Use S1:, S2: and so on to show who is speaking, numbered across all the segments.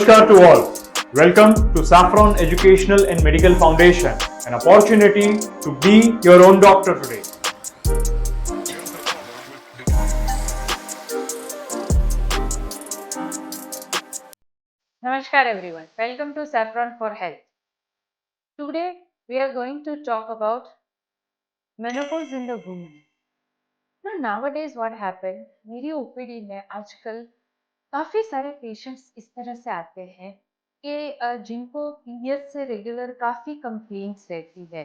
S1: Namaskar to all. Welcome to Saffron Educational and Medical Foundation, an opportunity to be your own doctor today.
S2: Namaskar everyone. Welcome to Saffron for Health. Today we are going to talk about menopause in the woman. Nowadays what happened, मेरी OPD में आजकल काफी सारे patients इस तरह से आते हैं कि जिनको पीरियड से रेगुलर काफी कंप्लेंट्स रहती है,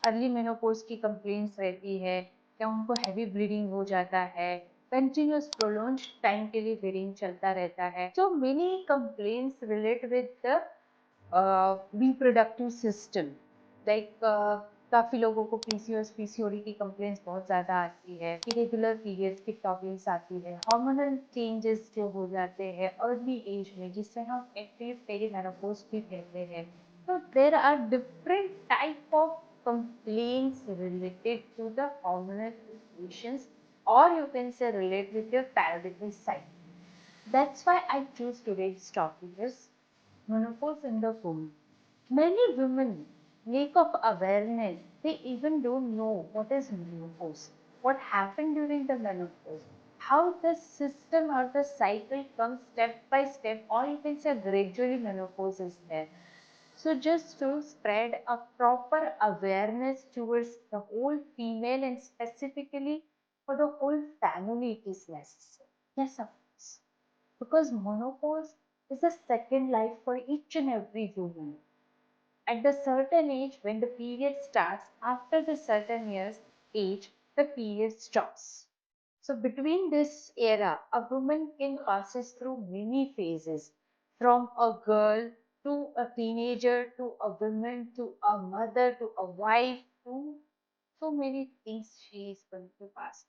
S2: अर्ली मेनोपॉज की कंप्लेंट्स रहती है, क्या उनको हैवी ब्लीडिंग हो जाता है, कंटिन्यूस प्रोलॉन्ग टाइम के लिए ब्लीडिंग चलता रहता है. So many complaints relate with the reproductive system. Like काफ़ी लोगों को पीसीओएस पीसीओडी की कंप्लेंट्स बहुत ज़्यादा आती है, इरेगुलर पीरियड्स की प्रॉब्लम्स आती है, हार्मोनल चेंजेस जो हो जाते हैं अर्ली एज में, जिससे हम एक्टिव पेरीमेनोपॉज भी कहते हैं. तो there are different type of complaints related to the hormonal fluctuations, or you can say relate with your periodical cycle. That's why I choose today's topic is menopause in the woman. Many women lack of awareness. They even don't know what is menopause, what happened during the menopause, how the system or the cycle comes step by step, or you can say gradually menopause is there. So just to spread a proper awareness towards the whole female and specifically for the whole family, it is necessary. Yes, of course. Because menopause is a second life for each and every woman. At the certain age, when the period starts, after the certain years age, the period stops. So between this era, a woman can passes through many phases, from a girl to a teenager to a woman to a mother to a wife to so many things she is going to pass.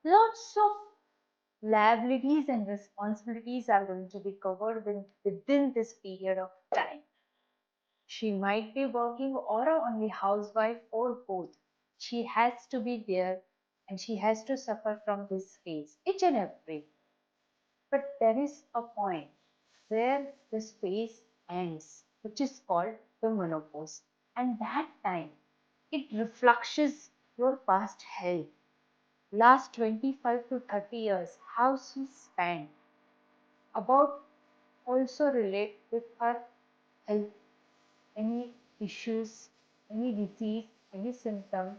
S2: Lots of liabilities and responsibilities are going to be covered within this period of time. She might be working or only housewife or both. She has to be there and she has to suffer from this phase, each and every. But there is a point where this phase ends, which is called the menopause. And that time, it reflects your past health. Last 25 to 30 years, how she spent. About also relate with her health, any issues, any disease, any symptom,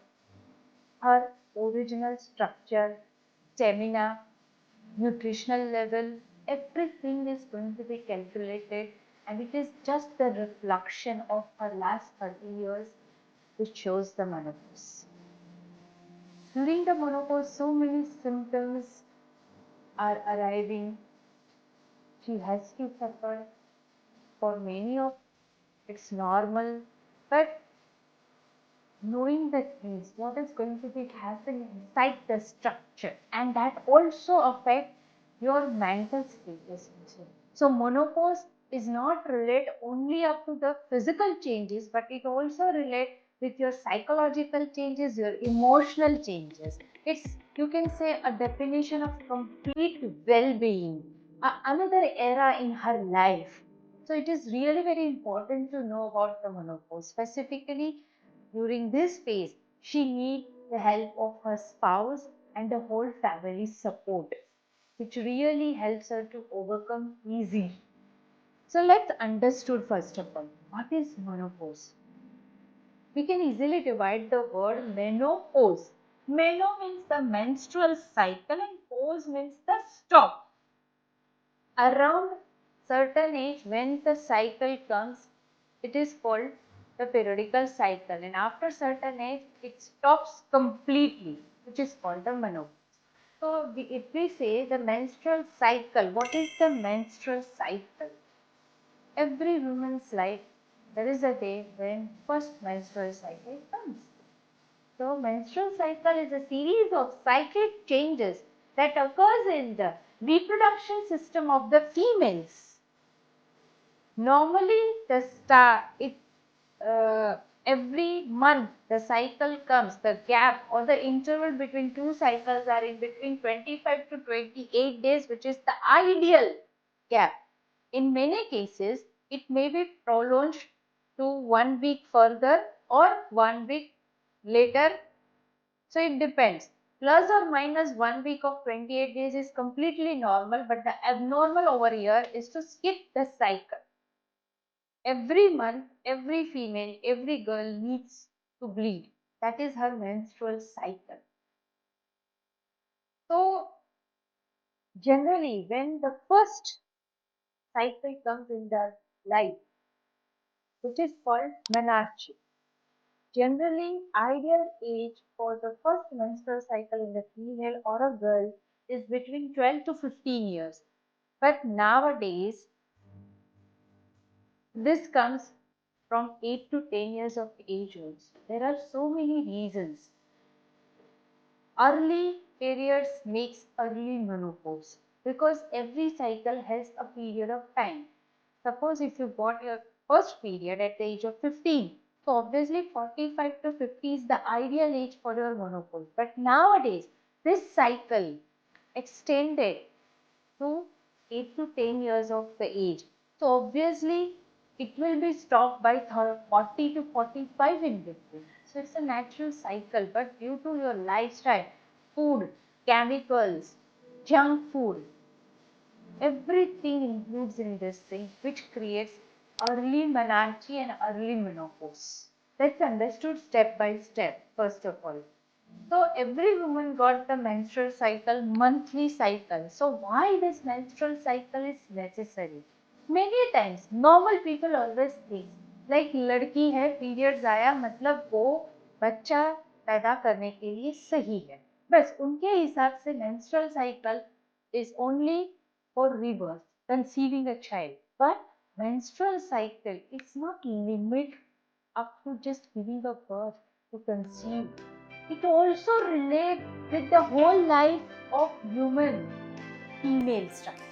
S2: her original structure, stamina, nutritional level, everything is going to be calculated, and it is just the reflection of her last 30 years which shows the menopause. During the menopause, so many symptoms are arriving. She has to suffer. For many of it's normal, but knowing the things, what is going to be happening inside the structure, and that also affect your mental status. So menopause is not relate only up to the physical changes, but it also relate with your psychological changes, your emotional changes. It's, you can say, a definition of complete well-being, another era in her life. So it is really very important to know about the menopause. Specifically, during this phase, she needs the help of her spouse and the whole family support, which really helps her to overcome easily. So let's understood first of all, what is menopause? We can easily divide the word menopause. Meno means the menstrual cycle and pause means the stop. Around certain age when the cycle comes, it is called the periodical cycle, and after certain age it stops completely, which is called the menopause. So if we say the menstrual cycle, what is the menstrual cycle? Every woman's life, there is a day when first menstrual cycle comes. So menstrual cycle is a series of cyclic changes that occurs in the reproduction system of the females. Normally, every month the cycle comes. The gap or the interval between two cycles are in between 25 to 28 days, which is the ideal gap. In many cases, it may be prolonged to 1 week further or 1 week later. So it depends. Plus or minus 1 week of 28 days is completely normal, but the abnormal over here is to skip the cycle. Every month, every female, every girl needs to bleed. That is her menstrual cycle. So generally, when the first cycle comes in the life, which is called menarche. Generally, ideal age for the first menstrual cycle in a female or a girl is between 12 to 15 years. But nowadays, this comes from 8 to 10 years of age also. There are so many reasons. Early periods makes early menopause because every cycle has a period of time. Suppose if you got your first period at the age of 15, so obviously 45 to 50 is the ideal age for your menopause. But nowadays, this cycle extended to 8 to 10 years of the age. So obviously, it will be stopped by 40 to 45 in between. So it's a natural cycle, but due to your lifestyle, food, chemicals, junk food, everything includes in this thing which creates early menarche and early menopause. That's understood step by step, first of all. So every woman got the menstrual cycle, monthly cycle. So why this menstrual cycle is necessary? Many times normal people always think like लड़की है periods आया मतलब वो बच्चा पैदा करने के लिए सही है. बस उनके हिसाब से menstrual cycle is only for rebirth, conceiving a child. But menstrual cycle is not limit up to just giving a birth to conceive. It also relates with the whole life of human female structure.